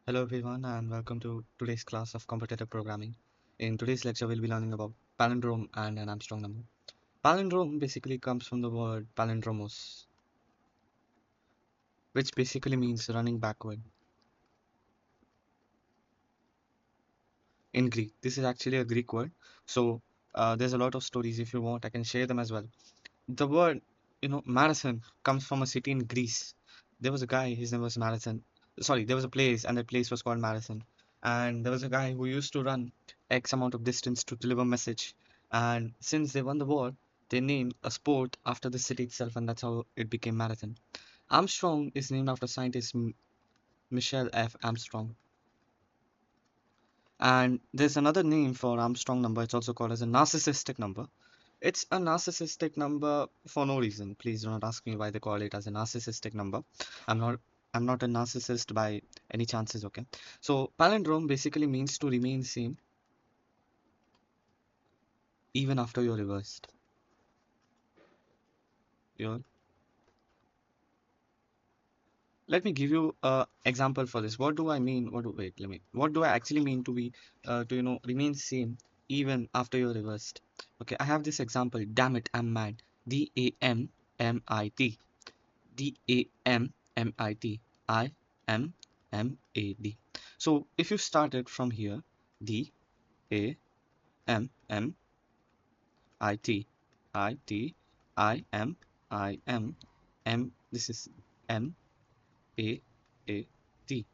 Hello everyone and welcome to today's class of competitive programming. In today's lecture we'll be learning about palindrome and an Armstrong number. Palindrome basically comes from the word palindromos, which basically means running backward in Greek. This is actually a Greek word. So there's a lot of stories. If you want I can share them as well. The word, marathon comes from a city in Greece. There was a guy, his name was Marathon. Sorry, there was a place, and that place was called Marathon. And there was a guy who used to run X amount of distance to deliver message. And since they won the war, they named a sport after the city itself, and that's how it became Marathon. Armstrong is named after scientist Michel F. Armstrong. And there's another name for Armstrong number. It's also called as a narcissistic number. It's a narcissistic number for no reason. Please do not ask me why they call it as a narcissistic number. I'm not I'm not a narcissist by any chances, okay? So palindrome basically means to remain same even after you're reversed. You Let me give you a example for this. What do I mean? What do I actually mean to be to remain same even after you're reversed? Okay, I have this example. Damn it, I'm mad. DAMMIT. DAMMIT. IMMAD. So if you started from here, DAMMIT, this is M A A T.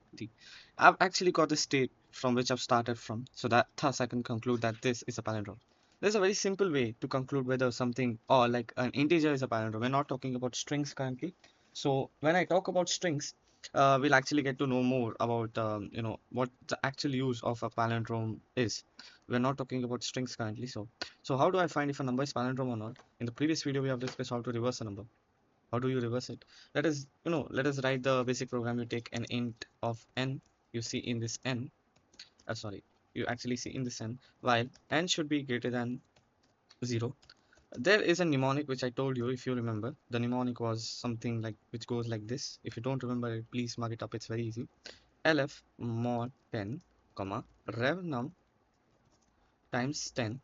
I've actually got the state from which I've started from, so that thus I can conclude that this is a palindrome. There's a very simple way to conclude whether something or like an integer is a palindrome. We're not talking about strings currently. So when I talk about strings, we'll actually get to know more about what the actual use of a palindrome is. We're not talking about strings currently. So how do I find if a number is palindrome or not? In the previous video, we have discussed how to reverse a number. How do you reverse it? Let us write the basic program. You take an int of n, you see in this n, sorry, you actually see in this n, while n should be greater than 0. There is a mnemonic which I told you, if you remember. The mnemonic was something like which goes like this. If you don't remember it, please mark it up. It's very easy. Lf mod 10, comma, rev num times 10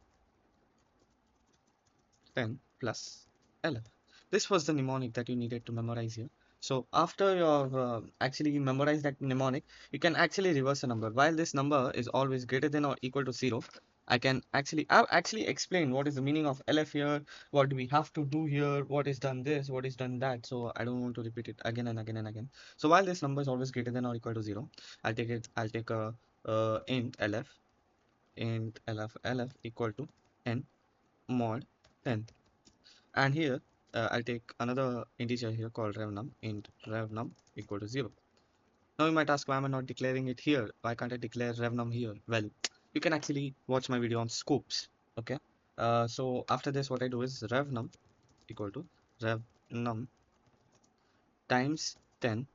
plus lf. This was the mnemonic that you needed to memorize here. So after you've actually memorized that mnemonic, you can actually reverse a number. While this number is always greater than or equal to 0, I've actually explained what is the meaning of LF here, what do we have to do here, what is done this, what is done that. So I don't want to repeat it again and again and again. So while this number is always greater than or equal to 0, I'll take a int LF equal to n mod 10. And here I'll take another integer here called revnum, int revnum equal to 0. Now you might ask, why am I not declaring it here? Why can't I declare revnum here? Well, you can actually watch my video on scopes. Okay. So after this, what I do is revnum equal to revnum times 10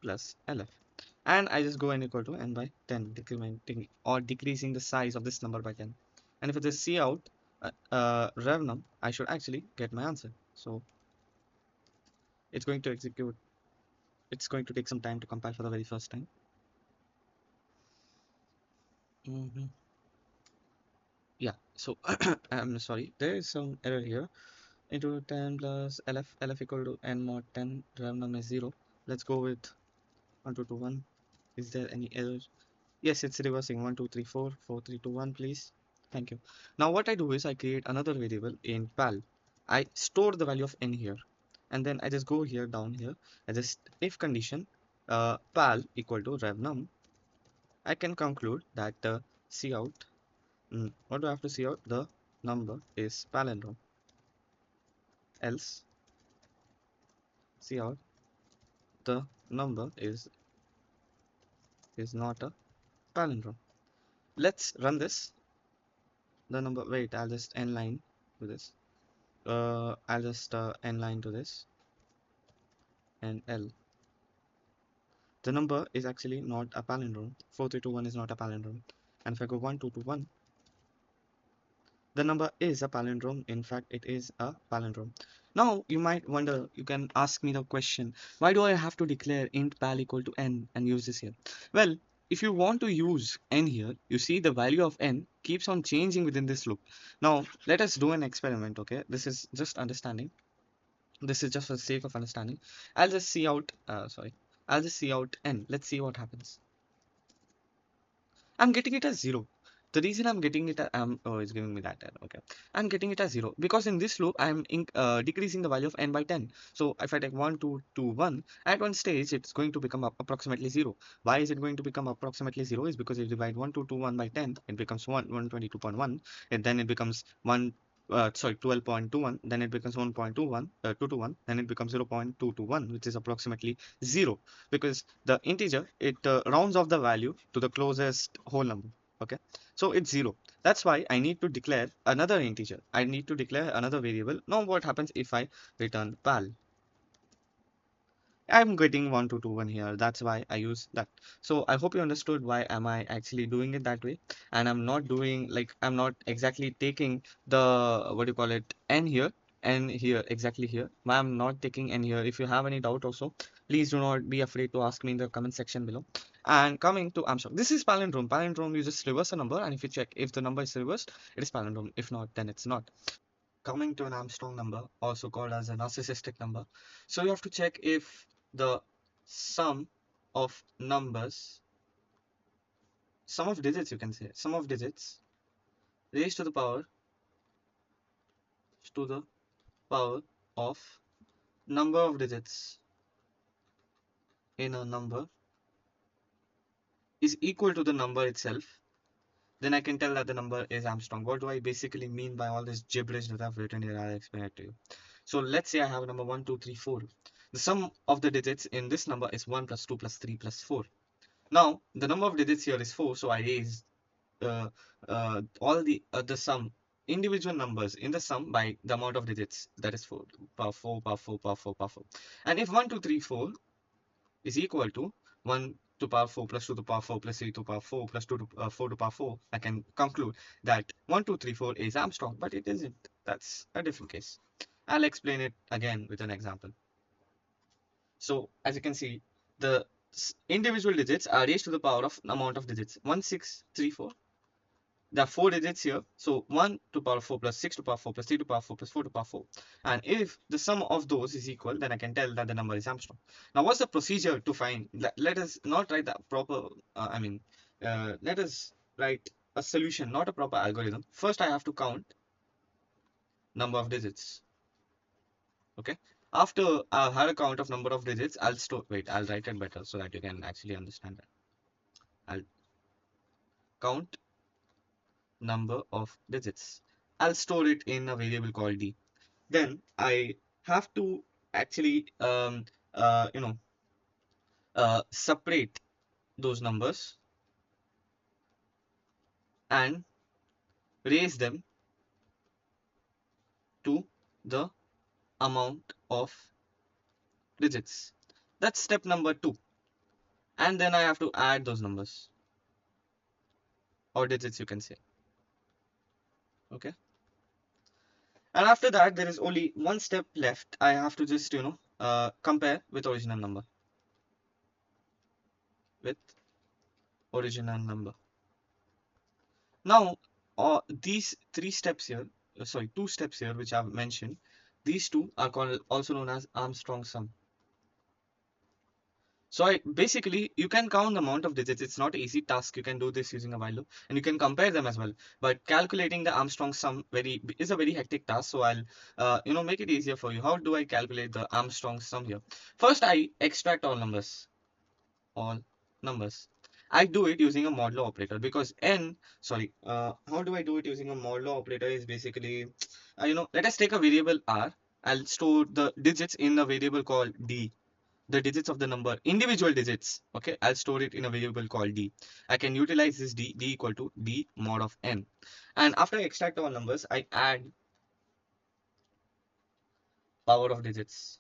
plus lf. And I just go n equal to n by 10, decrementing or decreasing the size of this number by 10. And if it is cout revnum, I should actually get my answer. So it's going to execute. It's going to take some time to compile for the very first time. Yeah, so I'm sorry, there is some error here. Into 10 plus lf equal to n mod 10, random is 0. Let's go with 1 2 2 1. Is there any error? Yes, it's reversing 1 2 3 4 4 3 2 1, please. Thank you. Now what I do is I create another variable in pal. I store the value of n here, and then I just go here down here. I just if condition pal equal to revnum. I can conclude that cout. What do I have to see out? The number is palindrome. Else, cout the number is not a palindrome. Let's run this. The number. Wait, I'll just end line to this. I'll just end line to this and L. The number is actually not a palindrome. 4321 is not a palindrome. And if I go 1221, the number is a palindrome. In fact, it is a palindrome. Now, you might wonder, you can ask me the question, why do I have to declare int pal equal to n and use this here? Well, if you want to use n here, you see the value of n keeps on changing within this loop. Now, let us do an experiment, okay? This is just understanding. This is just for the sake of understanding. I'll just see out, I'll just see out n. Let's see what happens. I'm getting it as 0. The reason I'm getting it, oh, it's giving me that error. Okay. I'm getting it as 0 because in this loop, decreasing the value of n by 10. So if I take 1, 2, 2, 1, at one stage, it's going to become approximately 0. Why is it going to become approximately 0? Is because if you divide 1, 2, 2, 1 by 10, it becomes 122.1, and then it becomes 12.21, then it becomes 1.21, 221, then it becomes 0.221, which is approximately 0 because the integer it rounds off the value to the closest whole number. Okay, so it's 0. That's why I need to declare another integer. I need to declare another variable. Now what happens if I return val? I'm getting 1221 here. That's why I use that. So I hope you understood why am I actually doing it that way. And I'm not doing like I'm not exactly taking the what do you call it n here and here exactly here. Why I'm not taking n here. If you have any doubt also, please do not be afraid to ask me in the comment section below. And coming to Armstrong, this is palindrome. Palindrome, you just reverse a number, and if you check if the number is reversed, it is palindrome. If not, then it's not. Coming to an Armstrong number, also called as a narcissistic number. So you have to check if the sum of numbers, sum of digits, you can say, sum of digits raised to the power of number of digits in a number is equal to the number itself, then I can tell that the number is Armstrong. What do I basically mean by all this gibberish that I've written here? I'll explain it to you. So let's say I have a number 1, 2, 3, 4. The sum of the digits in this number is 1 plus 2 plus 3 plus 4. Now, the number of digits here is 4, so I raised uh, all the sum, individual numbers in the sum by the amount of digits, that is 4, power 4, power 4, power 4, power 4. And if 1, 2, 3, 4 is equal to 1 to power 4 plus 2 to power 4 plus 3 to power 4 plus 2 to 4 to power 4, I can conclude that 1, 2, 3, 4 is Armstrong, but it isn't. That's a different case. I'll explain it again with an example. So as you can see, the individual digits are raised to the power of amount of digits 1, 6, 3, 4. There are 4 digits here. So 1 to power 4 plus 6 to power 4 plus 3 to power 4 plus 4 to power 4. And if the sum of those is equal, then I can tell that the number is Armstrong. Now, what's the procedure to find? Let us not write the proper, let us write a solution, not a proper algorithm. First, I have to count number of digits. Okay. After I've had a count of number of digits, I'll write it better so that you can actually understand that. I'll count number of digits. I'll store it in a variable called d. Then I have to actually separate those numbers and raise them to the amount of digits. That's step number 2. And then I have to add those numbers or digits, you can say. Okay. And after that, there is only one step left. I have to just compare with original number. With original number. Now, these 3 steps here, sorry, 2 steps here, which I've mentioned, these two are called also known as Armstrong sum. So basically, you can count the amount of digits. It's not an easy task. You can do this using a while loop, and you can compare them as well. But calculating the Armstrong sum is a very hectic task. So I'll make it easier for you. How do I calculate the Armstrong sum here? First, I extract all numbers. All numbers. I do it using a modulo operator because how do I do it using a modulo operator is basically, let us take a variable r. I'll store the digits in a variable called d, the digits of the number, individual digits. Okay, I'll store it in a variable called d. I can utilize this d equal to d mod of n. And after I extract all numbers, I add power of digits.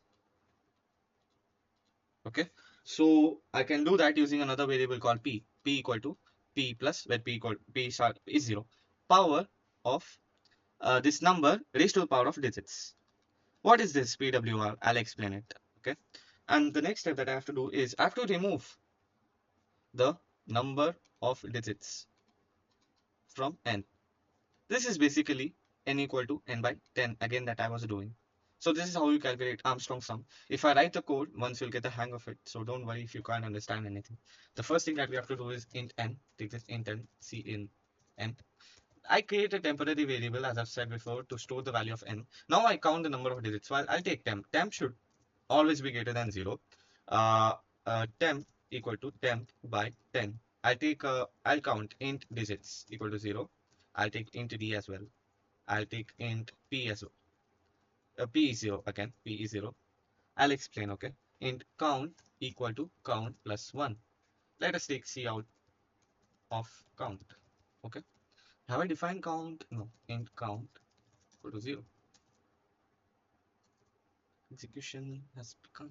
Okay, so I can do that using another variable called p equal to p plus, where p star is 0, power of this number raised to the power of digits. What is this PWR? I'll explain it. Okay, and the next step that I have to do is I have to remove the number of digits from n. This is basically n equal to n by 10 again that I was doing. So this is how you calculate Armstrong sum. If I write the code, once you'll get the hang of it. So don't worry if you can't understand anything. The first thing that we have to do is int n. Take this int n, c in n. I create a temporary variable, as I've said before, to store the value of n. Now I count the number of digits. So I'll take temp. Temp should always be greater than 0. Uh, temp equal to temp by 10. I'll count int digits equal to 0. I'll take int d as well. I'll take int p as well. P is 0 again. P is 0. I'll explain, okay? Int count equal to count plus 1. Let us take c out of count, okay? Have I defined count? No. Int count equal to 0. Execution has begun.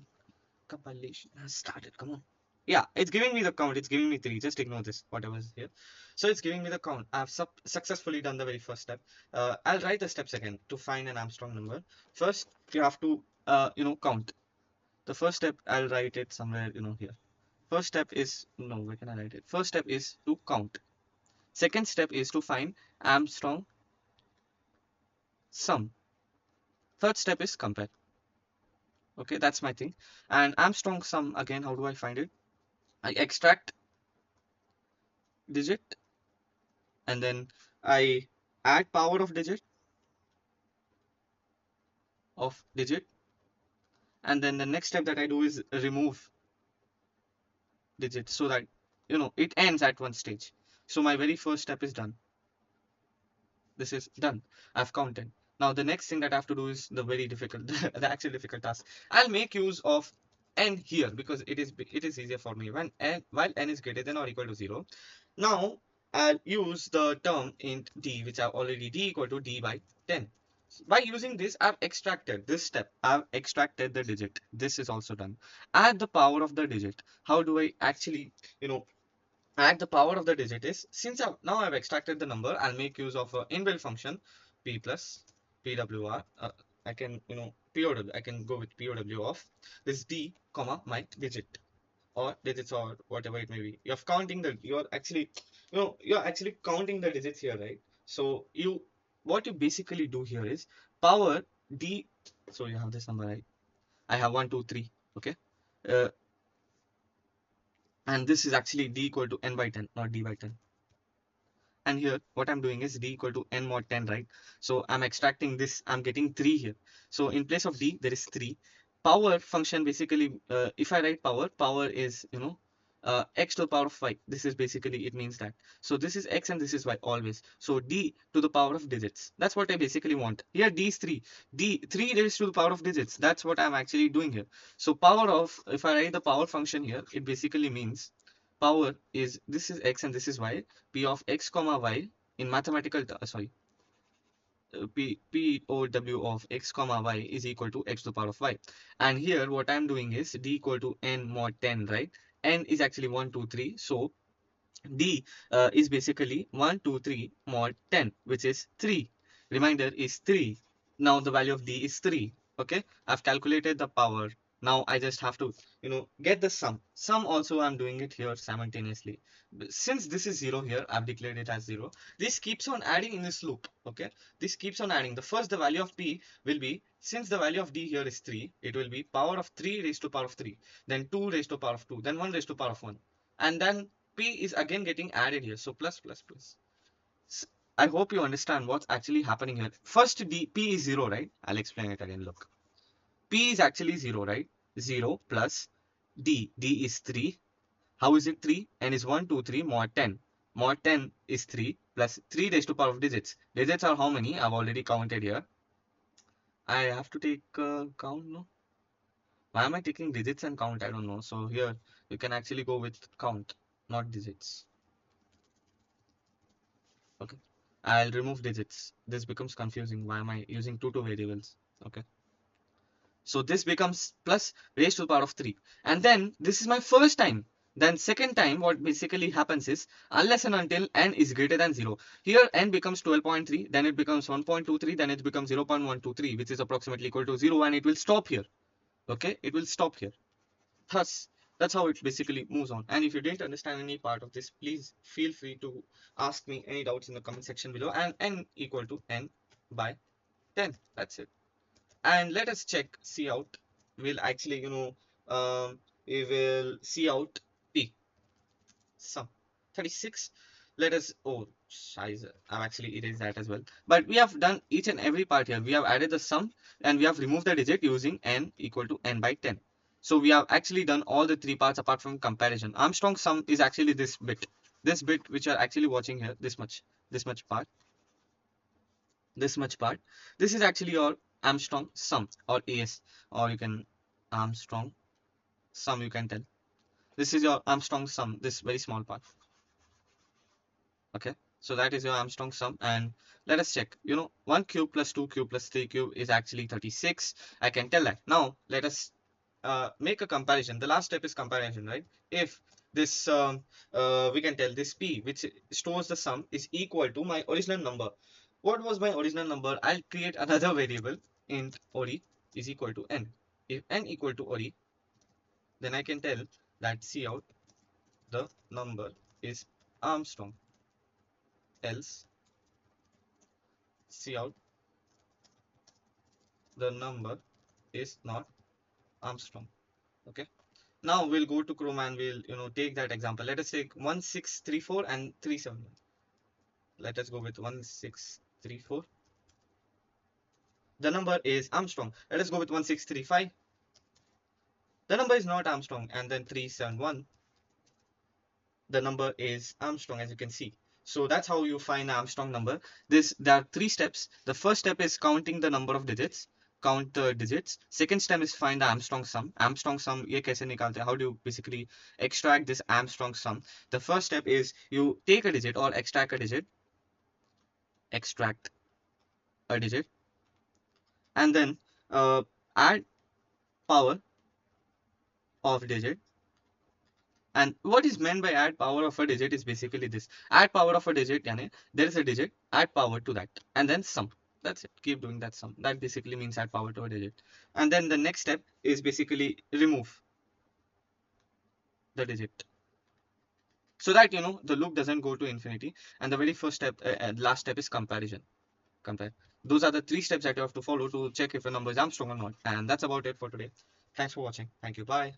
Compilation has started. Come on. Yeah, it's giving me the count. It's giving me 3. Just ignore this, whatever is here. So it's giving me the count. I've successfully done the very first step. I'll write the steps again to find an Armstrong number. First, you have to, count. The first step, I'll write it somewhere, here. First step is, no, where can I write it? First step is to count. Second step is to find Armstrong sum. Third step is compare. Okay, that's my thing. And Armstrong sum, again, how do I find it? I extract digit and then I add power of digit, and then the next step that I do is remove digit so that it ends at one stage. So my very first step is done. This is done. I've counted. Now the next thing that I have to do is the very difficult, the actual difficult task. I'll make use of n here because it is easier for me when n while n is greater than or equal to 0. Now I'll use the term int d, which I've already d equal to d by 10. By using this, I've extracted this step. I've extracted the digit. This is also done. Add the power of the digit. How do I actually, add the power of the digit is, since now I've extracted the number, I'll make use of an inbuilt function p plus pwr. I can, pow. I can go with pow of this d comma my digit or digits or whatever it may be. You're actually counting the digits here, right? So what you basically do here is power d. So you have this number, right? I have 1 2 3. Okay. uh, and this is actually d equal to n by 10, not d by 10. And here what I'm doing is d equal to n mod 10, right? So I'm extracting this, I'm getting 3 here. So in place of d there is 3. Power function basically, if I write power is x to the power of y. This is basically, it means that, so this is x and this is y always. So d to the power of digits, that's what I basically want here. D is 3. D 3 raised to the power of digits, that's what I'm actually doing here. So power of, if I write the power function here, it basically means power is, this is x and this is y. P of x comma y in mathematical sorry, POW of x comma y is equal to x to the power of y. And here what I'm doing is d equal to n mod 10, right? N is actually 1 2 3. So d is basically 1 2 3 mod 10, which is 3. Reminder is 3. Now the value of d is 3. Okay, I've calculated the power. Now I just have to get the sum also. I'm doing it here simultaneously. Since this is 0 here, I've declared it as 0. This keeps on adding in this loop. Okay, this keeps on adding. The value of p will be, since the value of d here is 3, it will be power of 3 raised to power of 3, then 2 raised to power of 2, then 1 raised to power of 1, and then p is again getting added here. So plus plus plus. I hope you understand what's actually happening here. First p is 0, right? I'll explain it again. Look, p is actually 0, right? 0 plus d is 3. How is it 3? N is 1 2 3 mod 10. Mod 10 is 3 plus 3 raised to power of digits. Digits are how many? I've already counted here. I have to take count, no? Why am I taking digits and count? I don't know. So here you can actually go with count, not digits. Okay, I'll remove digits. This becomes confusing. Why am I using two variables? Okay, so this becomes plus raised to the power of 3, and then this is my first time. Then second time what basically happens is, unless and until n is greater than 0, here n becomes 12.3, then it becomes 1.23, then it becomes 0.123, which is approximately equal to 0, and it will stop here. Okay, it will stop here. Thus That's how it basically moves on. And if you didn't understand any part of this, please feel free to ask me any doubts in the comment section below. And n equal to n by 10. That's it. And let us check C out. We'll actually, we will see out P sum 36. Let us, oh, scheiße, I've actually erased that as well. But we have done each and every part here. We have added the sum and we have removed the digit using n equal to n by 10. So we have actually done all the three parts apart from comparison. Armstrong sum is actually this bit which you're actually watching here, this much part, this much part. This is actually your Armstrong sum or AS, or you can Armstrong sum, you can tell. This is your Armstrong sum, this very small part. Okay, so that is your Armstrong sum. And let us check, 1 cube plus 2 cube plus 3 cube is actually 36. I can tell that. Now let us make a comparison. The last step is comparison, right? If this we can tell this P which stores the sum is equal to my original number. What was my original number? I'll create another variable int ori is equal to n. If n equal to ori, then I can tell that C out the number is Armstrong, else C out the number is not Armstrong. Okay. Now we'll go to Chrome and we'll take that example. Let us take 1634 and 371. Let us go with 1634. The number is Armstrong. Let us go with 1635. The number is not Armstrong. And then 371. The number is Armstrong, as you can see. So that's how you find the Armstrong number. There are three steps. The first step is counting the number of digits. Count the digits. Second step is find the Armstrong sum. Armstrong sum ये कैसे निकालते हैं? How do you basically extract this Armstrong sum? The first step is you take a digit or extract a digit. Extract a digit. And then add power of digit. And what is meant by add power of a digit is basically this. Add power of a digit, yani there is a digit, add power to that, and then sum. That's it. Keep doing that sum. That basically means add power to a digit. And then the next step is basically remove the digit. So that the loop doesn't go to infinity. And the very first step, last step is comparison. Compare. Those are the three steps that you have to follow to check if a number is Armstrong or not. And that's about it for today. Thanks for watching. Thank you. Bye.